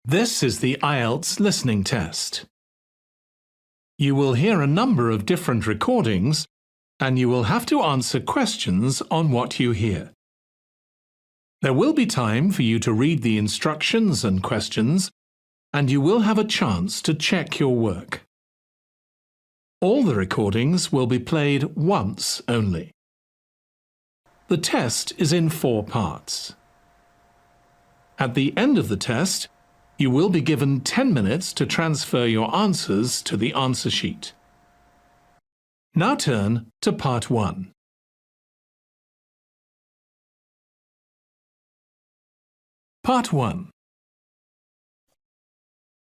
This is the IELTS listening test. You will hear a number of different recordings and you will have to answer questions on what you hear. There will be time for you to read the instructions and questions, and you will have a chance to check your work. All the recordings will be played once only. The test is in 4 parts. At the end of the test, you will be given 10 minutes to transfer your answers to the answer sheet. Now turn to Part 1. Part 1.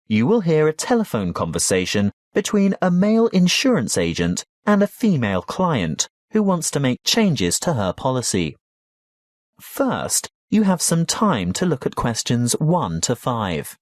You will hear a telephone conversation between a male insurance agent and a female client who wants to make changes to her policy. First, you have some time to look at questions 1 to 5.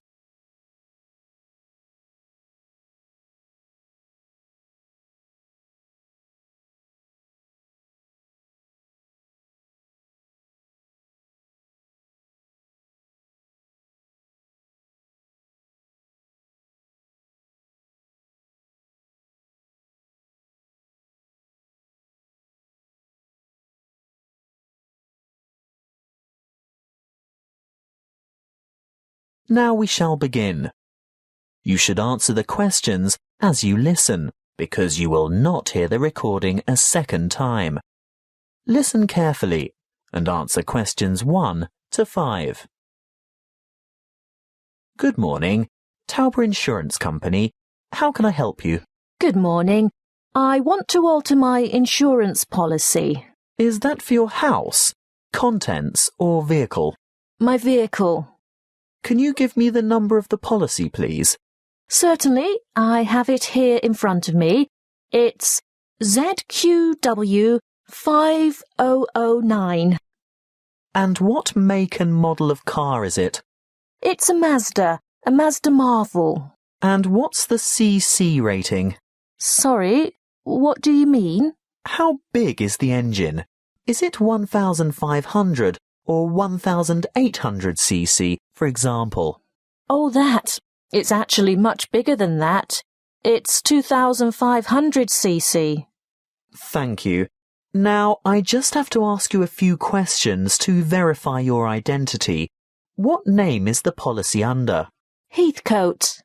Now we shall begin. You should answer the questions as you listen, because you will not hear the recording a second time. Listen carefully and answer questions 1 to 5. Good morning, Tauber Insurance Company. How can I help you? Good morning. I want to alter my insurance policy. Is that for your house, contents or vehicle? My vehicle. Can you give me the number of the policy, please? Certainly, I have it here in front of me. It's ZQW 5009. And what make and model of car is it? It's a Mazda Marvel. And what's the CC rating? Sorry, what do you mean? How big is the engine? Is it 1,500 or 1,800 cc, for example? Oh, that. It's actually much bigger than that. It's 2,500 cc. Thank you. Now, I just have to ask you a few questions to verify your identity. What name is the policy under? Heathcote.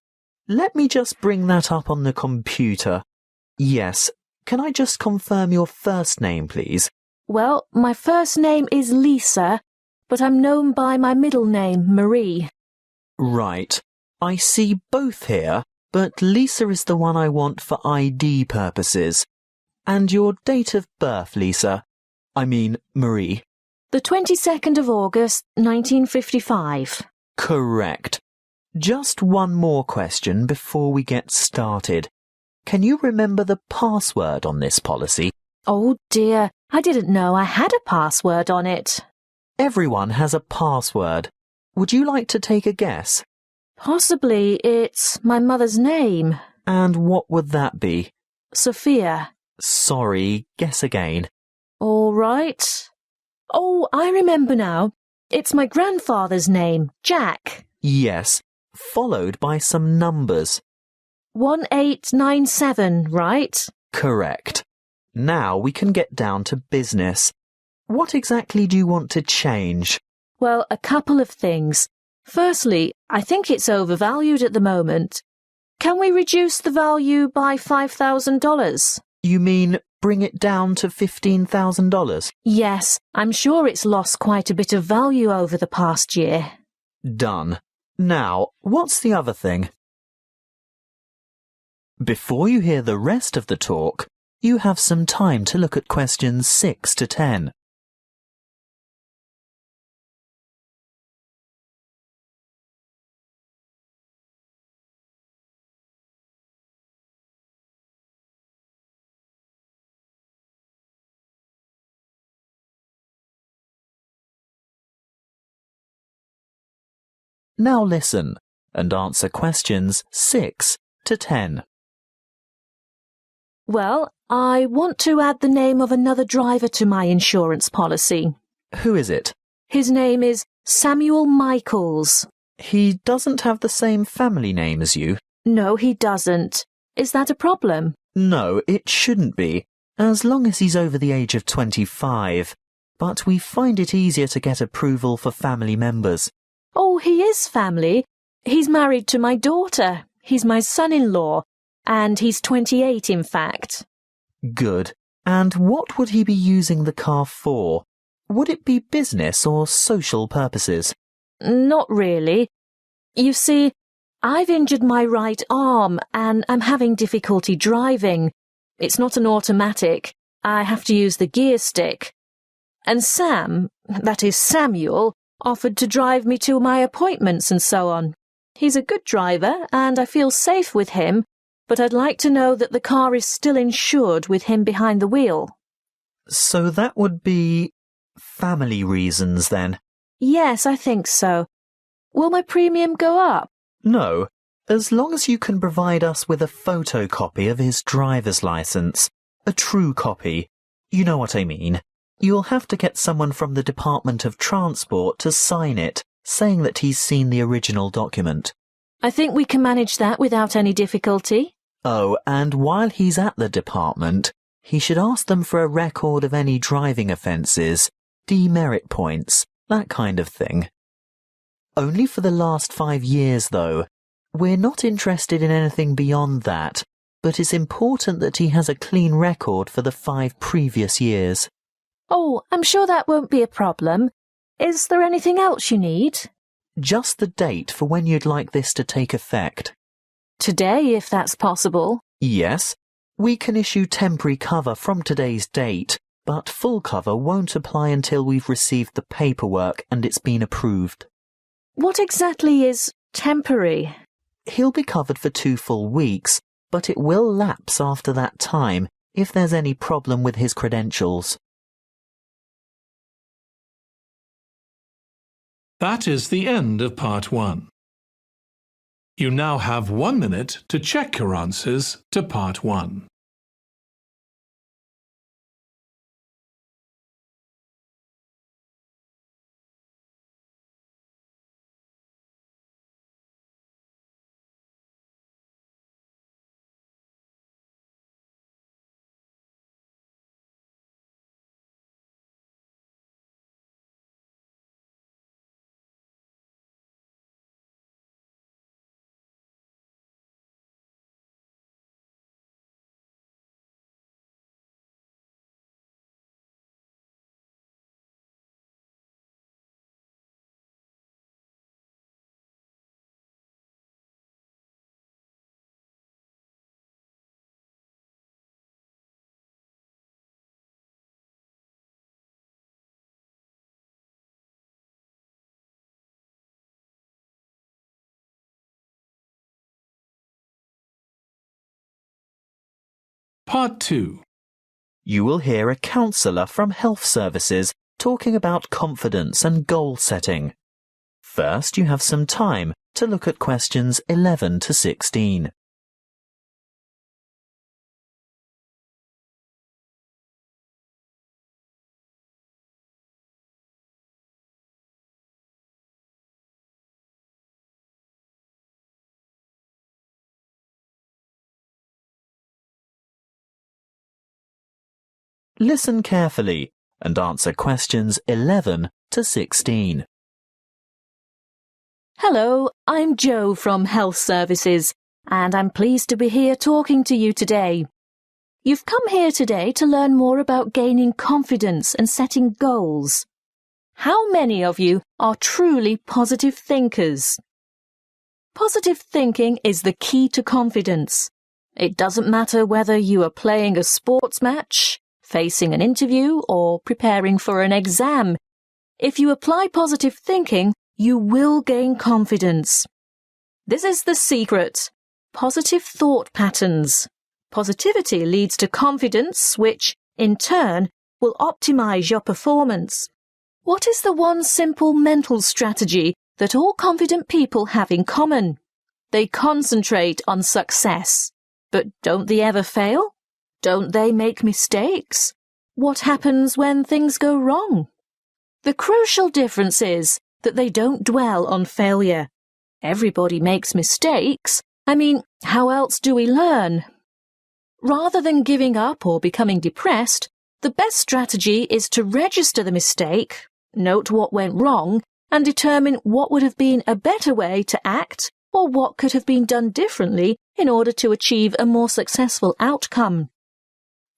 Let me just bring that up on the computer. Yes. Can I just confirm your first name, please? Well, my first name is Lisa, but I'm known by my middle name, Marie. Right. I see both here, but Lisa is the one I want for ID purposes. And your date of birth, Lisa? I mean, Marie. The 22nd of August, 1955. Correct. Just one more question before we get started. Can you remember the password on this policy? Oh dear, I didn't know I had a password on it. Everyone has a password. Would you like to take a guess? Possibly it's my mother's name. And what would that be? Sophia. Sorry, guess again. All right. Oh, I remember now. It's my grandfather's name, Jack. Yes, followed by some numbers. 1897, right? Correct. Now we can get down to business. What exactly do you want to change? Well, a couple of things. Firstly, I think it's overvalued at the moment. Can we reduce the value by $5,000? You mean bring it down to $15,000? Yes, I'm sure it's lost quite a bit of value over the past year. Done. Now, what's the other thing? Before you hear the rest of the talk, you have some time to look at questions 6 to 10. Now listen and answer questions 6 to 10. Well, I want to add the name of another driver to my insurance policy. Who is it? His name is Samuel Michaels. He doesn't have the same family name as you. No, he doesn't. Is that a problem? No, it shouldn't be, as long as he's over the age of 25. But we find it easier to get approval for family members. Oh, he is family. He's married to my daughter. He's my son-in-law. And he's 28, in fact. Good. And what would he be using the car for? Would it be business or social purposes? Not really. You see, I've injured my right arm and I'm having difficulty driving. It's not an automatic. I have to use the gear stick. And Sam, that is Samuel, offered to drive me to my appointments and so on. He's a good driver and I feel safe with him, but I'd like to know that the car is still insured with him behind the wheel. So that would be family reasons then? Yes, I think so. Will my premium go up? No, as long as you can provide us with a photocopy of his driver's license. A true copy. You know what I mean. You'll have to get someone from the Department of Transport to sign it, saying that he's seen the original document. I think we can manage that without any difficulty. Oh, and while he's at the department, he should ask them for a record of any driving offences, demerit points, that kind of thing. Only for the last 5 years, though. We're not interested in anything beyond that, but it's important that he has a clean record for the 5 previous years. Oh, I'm sure that won't be a problem. Is there anything else you need? Just the date for when you'd like this to take effect. Today, if that's possible. Yes, we can issue temporary cover from today's date, but full cover won't apply until we've received the paperwork and it's been approved. What exactly is temporary? He'll be covered for 2 full weeks, but it will lapse after that time if there's any problem with his credentials. That is the end of Part 1. You now have 1 minute to check your answers to Part 1. Part 2. You will hear a counsellor from Health Services talking about confidence and goal setting. First, you have some time to look at questions 11 to 16. Listen carefully and answer questions 11 to 16. Hello, I'm Jo from Health Services, and I'm pleased to be here talking to you today. You've come here today to learn more about gaining confidence and setting goals. How many of you are truly positive thinkers? Positive thinking is the key to confidence. It doesn't matter whether you are playing a sports match, facing an interview, or preparing for an exam. If you apply positive thinking, you will gain confidence. This is the secret. Positive thought patterns. Positivity leads to confidence, which, in turn, will optimize your performance. What is the one simple mental strategy that all confident people have in common? They concentrate on success. But don't they ever fail? Don't they make mistakes? What happens when things go wrong? The crucial difference is that they don't dwell on failure. Everybody makes mistakes. I mean, how else do we learn? Rather than giving up or becoming depressed, the best strategy is to register the mistake, note what went wrong, and determine what would have been a better way to act or what could have been done differently in order to achieve a more successful outcome.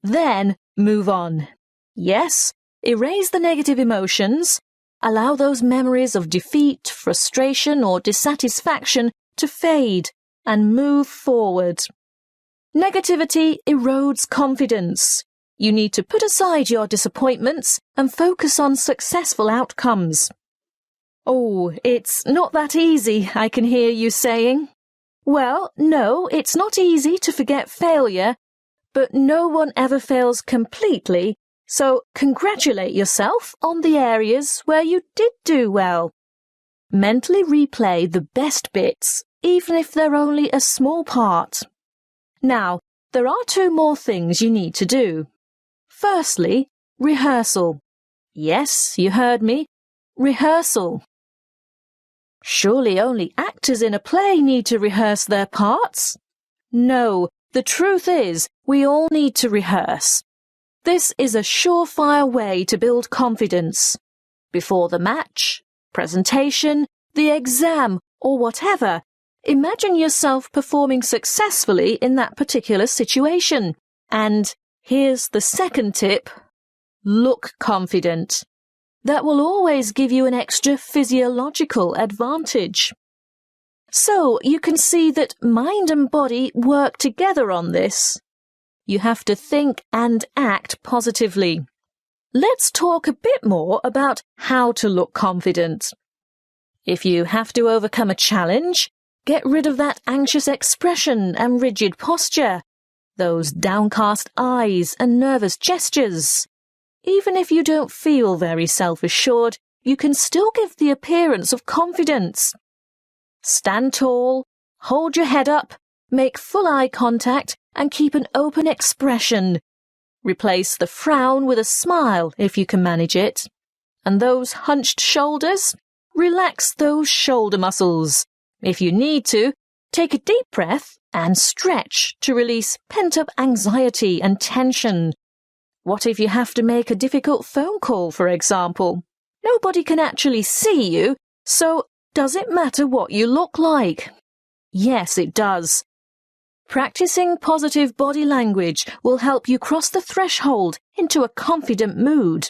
Then move on. Yes, erase the negative emotions. Allow those memories of defeat, frustration, or dissatisfaction to fade and move forward. Negativity erodes confidence. You need to put aside your disappointments and focus on successful outcomes. Oh, it's not that easy, I can hear you saying. Well, no, it's not easy to forget failure, but no one ever fails completely, so congratulate yourself on the areas where you did do well. Mentally replay the best bits, even if they're only a small part. Now, there are 2 more things you need to do. Firstly, rehearsal. Yes, you heard me. Rehearsal. Surely only actors in a play need to rehearse their parts? No, the truth is, we all need to rehearse. This is a surefire way to build confidence. Before the match, presentation, the exam, or whatever, imagine yourself performing successfully in that particular situation. And here's the second tip. Look confident. That will always give you an extra physiological advantage. So you can see that mind and body work together on this. You have to think and act positively. Let's talk a bit more about how to look confident. If you have to overcome a challenge, get rid of that anxious expression and rigid posture, those downcast eyes and nervous gestures. Even if you don't feel very self-assured, you can still give the appearance of confidence. Stand tall, hold your head up, make full eye contact, and keep an open expression. Replace the frown with a smile if you can manage it. And those hunched shoulders? Relax those shoulder muscles. If you need to, take a deep breath and stretch to release pent-up anxiety and tension. What if you have to make a difficult phone call, for example? Nobody can actually see you, so does it matter what you look like? Yes, it does. Practicing positive body language will help you cross the threshold into a confident mood.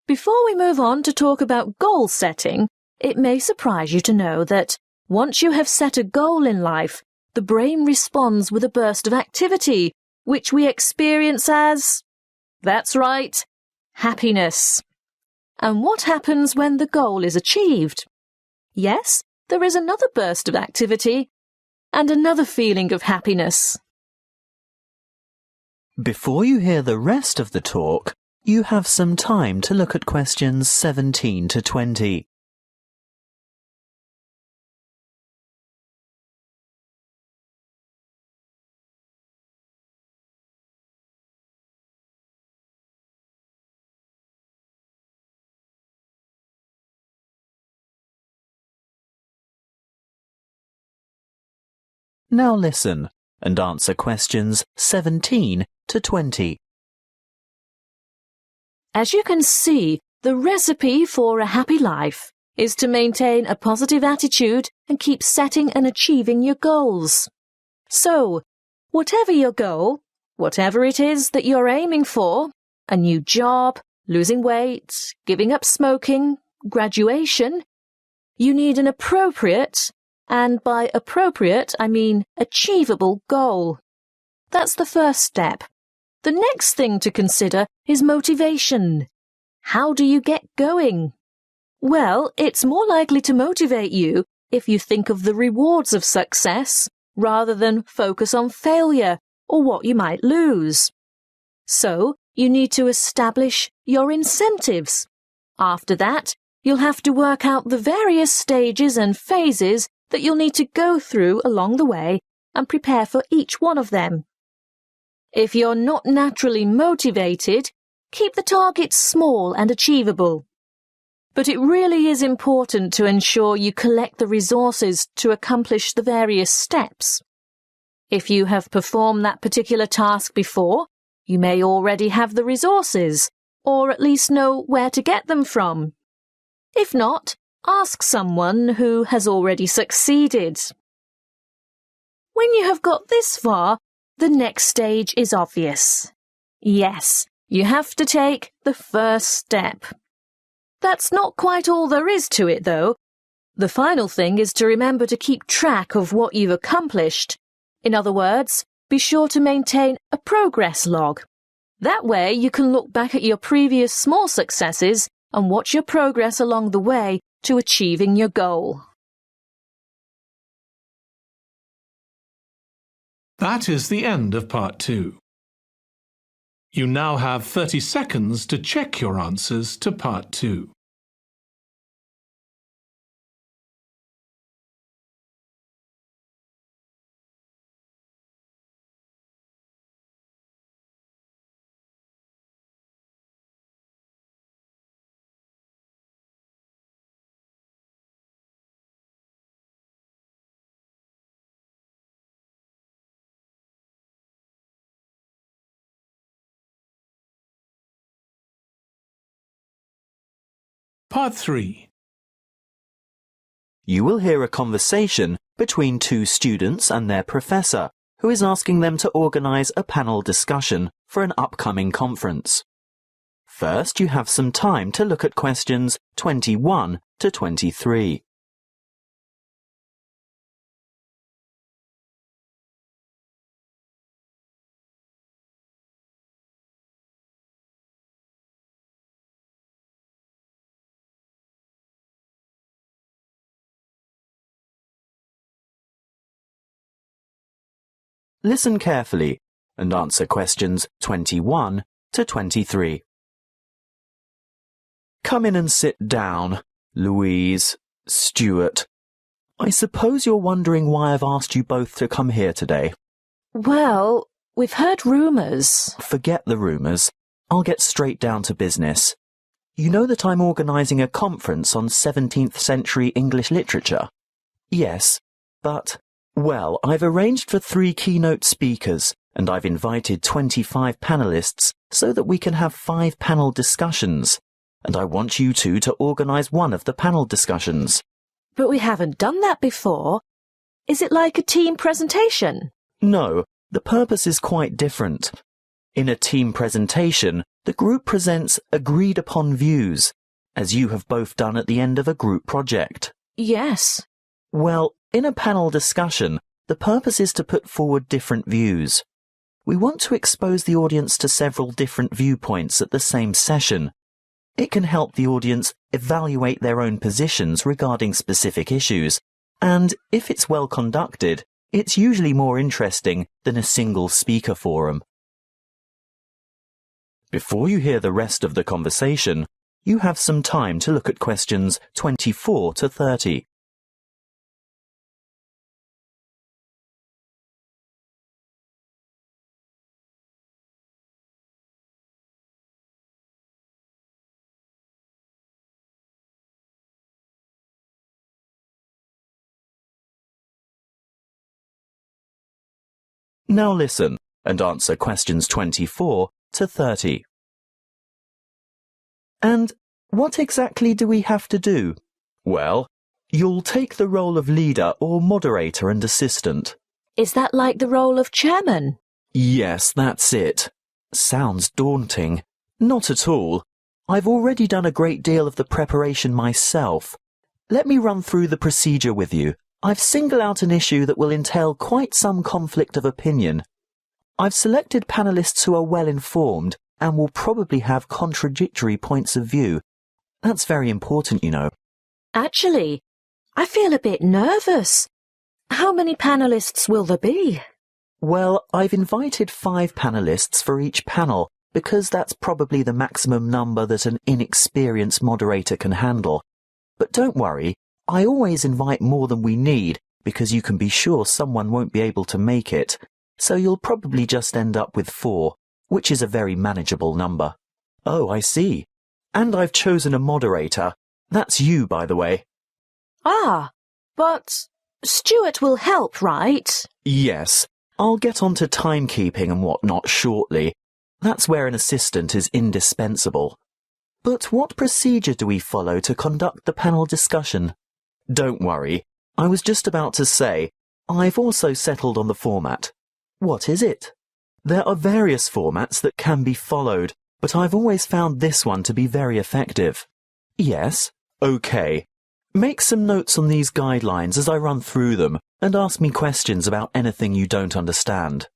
Before we move on to talk about goal setting, it may surprise you to know that once you have set a goal in life, the brain responds with a burst of activity, which we experience as... That's right, happiness. And what happens when the goal is achieved? Yes, there is another burst of activity and another feeling of happiness. Before you hear the rest of the talk, you have some time to look at questions 17 to 20. Now listen and answer questions 17 to 20. As you can see, the recipe for a happy life is to maintain a positive attitude and keep setting and achieving your goals. So, whatever your goal, whatever it is that you're aiming for, a new job, losing weight, giving up smoking, graduation, you need an appropriate, and by appropriate I mean achievable goal. That's the first step. The next thing to consider is motivation. How do you get going? Well, it's more likely to motivate you if you think of the rewards of success rather than focus on failure or what you might lose. So, you need to establish your incentives. After that, you'll have to work out the various stages and phases that you'll need to go through along the way and prepare for each one of them. If you're not naturally motivated, keep the targets small and achievable. but it really is important to ensure you collect the resources to accomplish the various steps. If you have performed that particular task before, you may already have the resources, or at least know where to get them from. If not, ask someone who has already succeeded. When you have got this far, the next stage is obvious. Yes, you have to take the first step. That's not quite all there is to it, though. The final thing is to remember to keep track of what you've accomplished. In other words, be sure to maintain a progress log. That way you can look back at your previous small successes and watch your progress along the way to achieving your goal. That is the end of Part 2. You now have 30 seconds to check your answers to Part 2. Part 3. You will hear a conversation between two students and their professor, who is asking them to organise a panel discussion for an upcoming conference. First, you have some time to look at questions 21 to 23. Listen carefully and answer questions 21 to 23. Come in and sit down, Louise, Stuart. I suppose you're wondering why I've asked you both to come here today. Well, we've heard rumours. Forget the rumours. I'll get straight down to business. You know that I'm organising a conference on 17th century English literature? Yes, but... Well, I've arranged for 3 keynote speakers, and I've invited 25 panellists so that we can have 5 panel discussions. And I want you two to organise one of the panel discussions. But we haven't done that before. Is it like a team presentation? No, the purpose is quite different. In a team presentation, the group presents agreed-upon views, as you have both done at the end of a group project. Yes. Well, in a panel discussion, the purpose is to put forward different views. We want to expose the audience to several different viewpoints at the same session. It can help the audience evaluate their own positions regarding specific issues, and if it's well conducted, it's usually more interesting than a single speaker forum. Before you hear the rest of the conversation, you have some time to look at questions 24 to 30. Now listen and answer questions 24 to 30. And what exactly do we have to do? Well, you'll take the role of leader or moderator and assistant. Is that like the role of chairman? Yes, that's it. Sounds daunting. Not at all. I've already done a great deal of the preparation myself. Let me run through the procedure with you. I've singled out an issue that will entail quite some conflict of opinion. I've selected panellists who are well informed and will probably have contradictory points of view. That's very important, you know. Actually, I feel a bit nervous. How many panellists will there be? Well, I've invited 5 panellists for each panel because that's probably the maximum number that an inexperienced moderator can handle. But don't worry, I always invite more than we need because you can be sure someone won't be able to make it. So you'll probably just end up with 4, which is a very manageable number. Oh, I see. And I've chosen a moderator. That's you, by the way. Ah, but Stuart will help, right? Yes, I'll get on to timekeeping and whatnot shortly. That's where an assistant is indispensable. But what procedure do we follow to conduct the panel discussion? Don't worry, I was just about to say, I've also settled on the format. What is it? There are various formats that can be followed, but I've always found this one to be very effective. Yes? Okay. Make some notes on these guidelines as I run through them and ask me questions about anything you don't understand.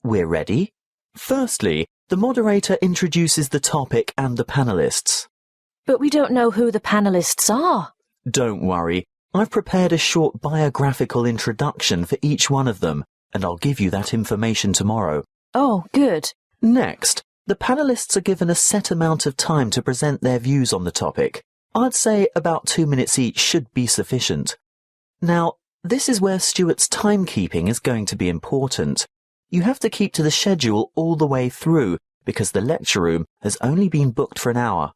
We're ready? Firstly, the moderator introduces the topic and the panelists. But we don't know who the panelists are. Don't worry, I've prepared a short biographical introduction for each one of them, and I'll give you that information tomorrow. Oh, good. Next, the panelists are given a set amount of time to present their views on the topic. I'd say about 2 minutes each should be sufficient. Now, this is where Stuart's timekeeping is going to be important. You have to keep to the schedule all the way through because the lecture room has only been booked for an hour.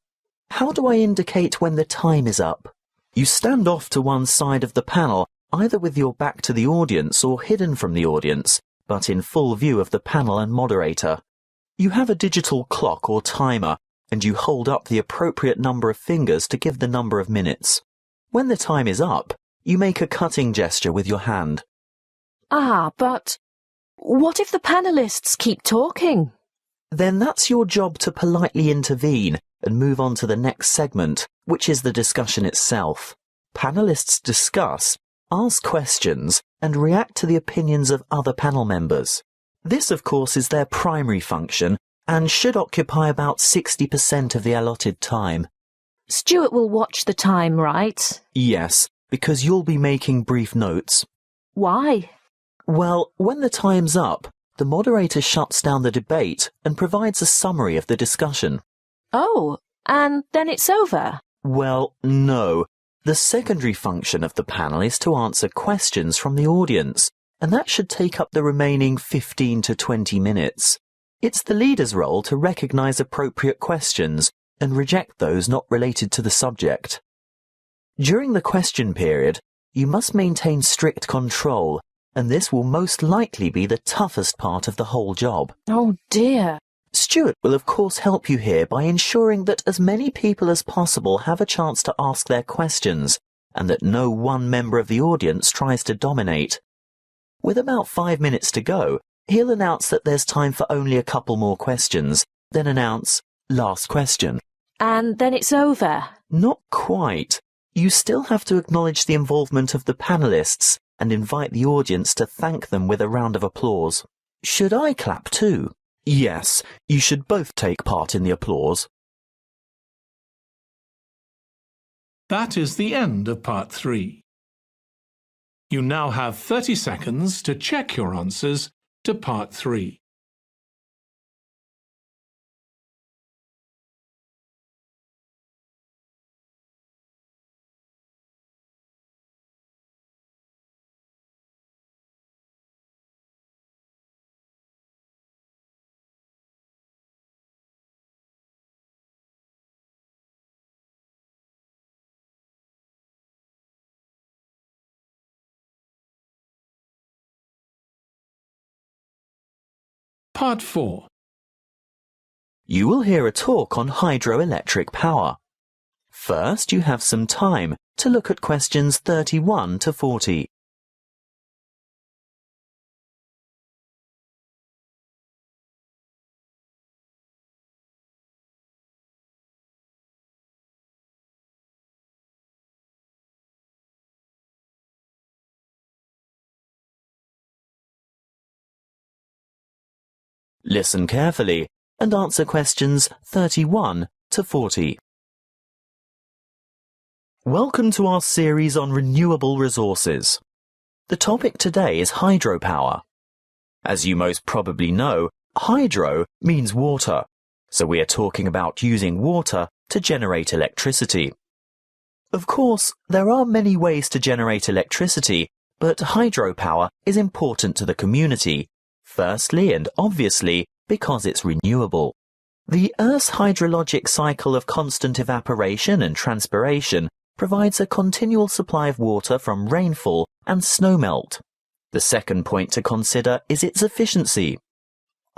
How do I indicate when the time is up? You stand off to one side of the panel, either with your back to the audience or hidden from the audience, but in full view of the panel and moderator. You have a digital clock or timer, and you hold up the appropriate number of fingers to give the number of minutes. When the time is up, you make a cutting gesture with your hand. Ah, but what if the panelists keep talking? Then that's your job to politely intervene and move on to the next segment, which is the discussion itself. Panelists discuss, ask questions, and react to the opinions of other panel members. This, of course, is their primary function and should occupy about 60% of the allotted time. Stuart will watch the time, right? Yes, because you'll be making brief notes. Why? Well, when the time's up, the moderator shuts down the debate and provides a summary of the discussion. Oh, and then it's over? Well, no. The secondary function of the panel is to answer questions from the audience, and that should take up the remaining 15 to 20 minutes. It's the leader's role to recognise appropriate questions and reject those not related to the subject. During the question period, you must maintain strict control, and this will most likely be the toughest part of the whole job. Oh dear. Stuart will of course help you here by ensuring that as many people as possible have a chance to ask their questions, and that no one member of the audience tries to dominate. With about 5 minutes to go, he'll announce that there's time for only a couple more questions, then announce, last question. And then it's over? Not quite. You still have to acknowledge the involvement of the panelists and invite the audience to thank them with a round of applause. Should I clap too? Yes, you should both take part in the applause. That is the end of part 3. You now have 30 seconds to check your answers to part 3. Part 4. You will hear a talk on hydroelectric power. First, you have some time to look at questions 31 to 40. Listen carefully and answer questions 31 to 40. Welcome to our series on renewable resources. The topic today is hydropower. As you most probably know, hydro means water, so we are talking about using water to generate electricity. Of course, there are many ways to generate electricity, but hydropower is important to the community. Firstly and obviously because it's renewable. The Earth's hydrologic cycle of constant evaporation and transpiration provides a continual supply of water from rainfall and snowmelt. The second point to consider is its efficiency.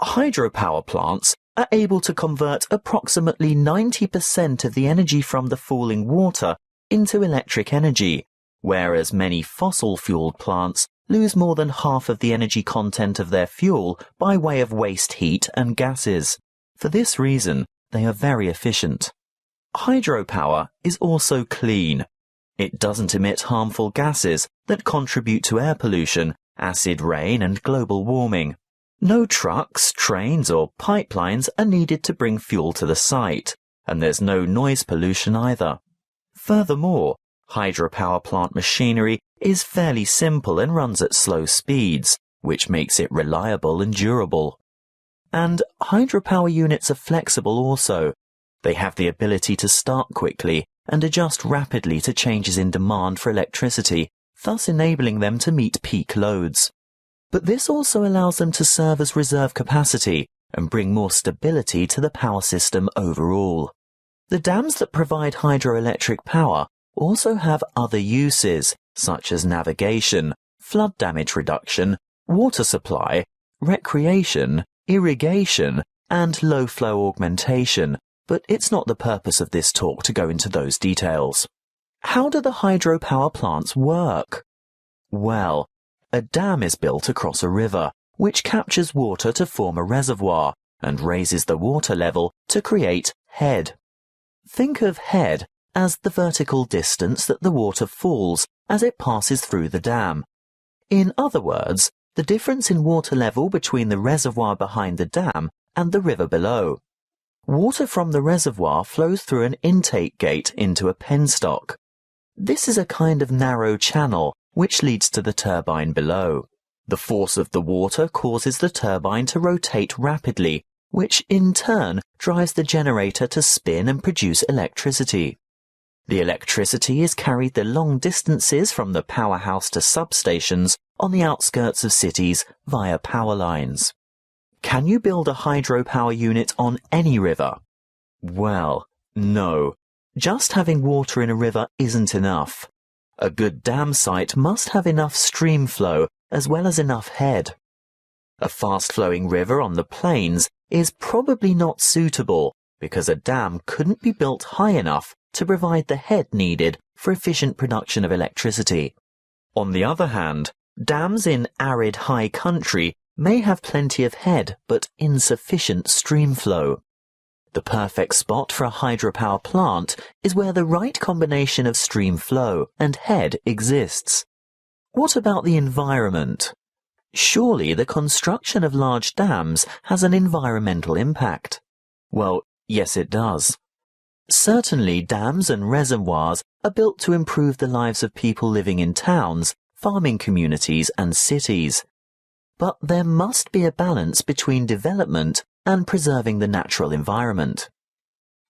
Hydropower plants are able to convert approximately 90% of the energy from the falling water into electric energy, whereas many fossil-fueled plants lose more than half of the energy content of their fuel by way of waste heat and gases. For this reason, they are very efficient. Hydropower is also clean. It doesn't emit harmful gases that contribute to air pollution, acid rain, and global warming. No trucks, trains, or pipelines are needed to bring fuel to the site, and there's no noise pollution either. Furthermore, hydropower plant machinery is fairly simple and runs at slow speeds, which makes it reliable and durable. And hydropower units are flexible also. They have the ability to start quickly and adjust rapidly to changes in demand for electricity, thus enabling them to meet peak loads. But this also allows them to serve as reserve capacity and bring more stability to the power system overall. The dams that provide hydroelectric power also have other uses, such as navigation, flood damage reduction, water supply, recreation, irrigation, and low-flow augmentation, but it's not the purpose of this talk to go into those details. How do the hydropower plants work? Well, a dam is built across a river, which captures water to form a reservoir and raises the water level to create head. Think of head as the vertical distance that the water falls as it passes through the dam. In other words, the difference in water level between the reservoir behind the dam and the river below. Water from the reservoir flows through an intake gate into a penstock. This is a kind of narrow channel which leads to the turbine below. The force of the water causes the turbine to rotate rapidly, which in turn drives the generator to spin and produce electricity. The electricity is carried the long distances from the powerhouse to substations on the outskirts of cities via power lines. Can you build a hydropower unit on any river? Well, no. Just having water in a river isn't enough. A good dam site must have enough stream flow as well as enough head. A fast-flowing river on the plains is probably not suitable because a dam couldn't be built high enough to provide the head needed for efficient production of electricity. On the other hand, dams in arid high country may have plenty of head but insufficient stream flow. The perfect spot for a hydropower plant is where the right combination of stream flow and head exists. What about the environment? Surely the construction of large dams has an environmental impact. Well, yes it does. Certainly dams and reservoirs are built to improve the lives of people living in towns, farming communities and cities. But there must be a balance between development and preserving the natural environment.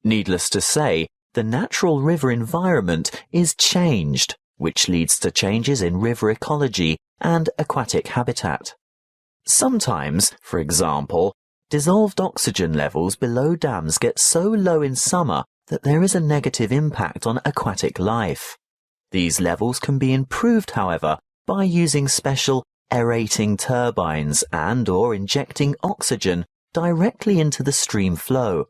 Needless to say, the natural river environment is changed, which leads to changes in river ecology and aquatic habitat. Sometimes, for example, dissolved oxygen levels below dams get so low in summer that there is a negative impact on aquatic life. These levels can be improved, however, by using special aerating turbines and/or injecting oxygen directly into the stream flow.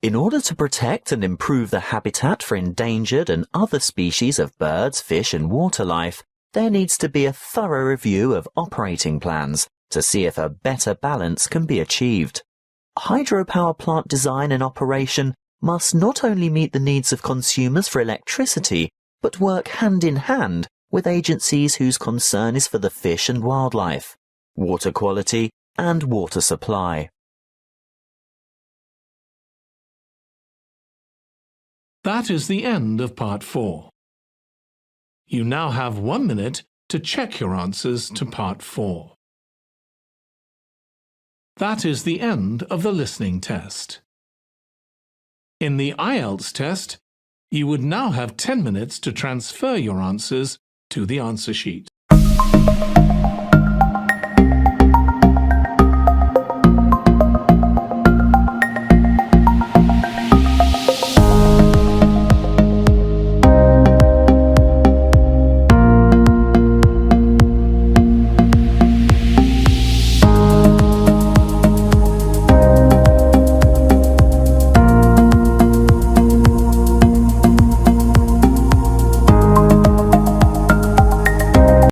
In order to protect and improve the habitat for endangered and other species of birds, fish and water life, there needs to be a thorough review of operating plans to see if a better balance can be achieved. Hydropower plant design and operation must not only meet the needs of consumers for electricity, but work hand in hand with agencies whose concern is for the fish and wildlife, water quality and water supply. That is the end of Part 4. You now have 1 minute to check your answers to Part 4. That is the end of the listening test. In the IELTS test, you would now have 10 minutes to transfer your answers to the answer sheet.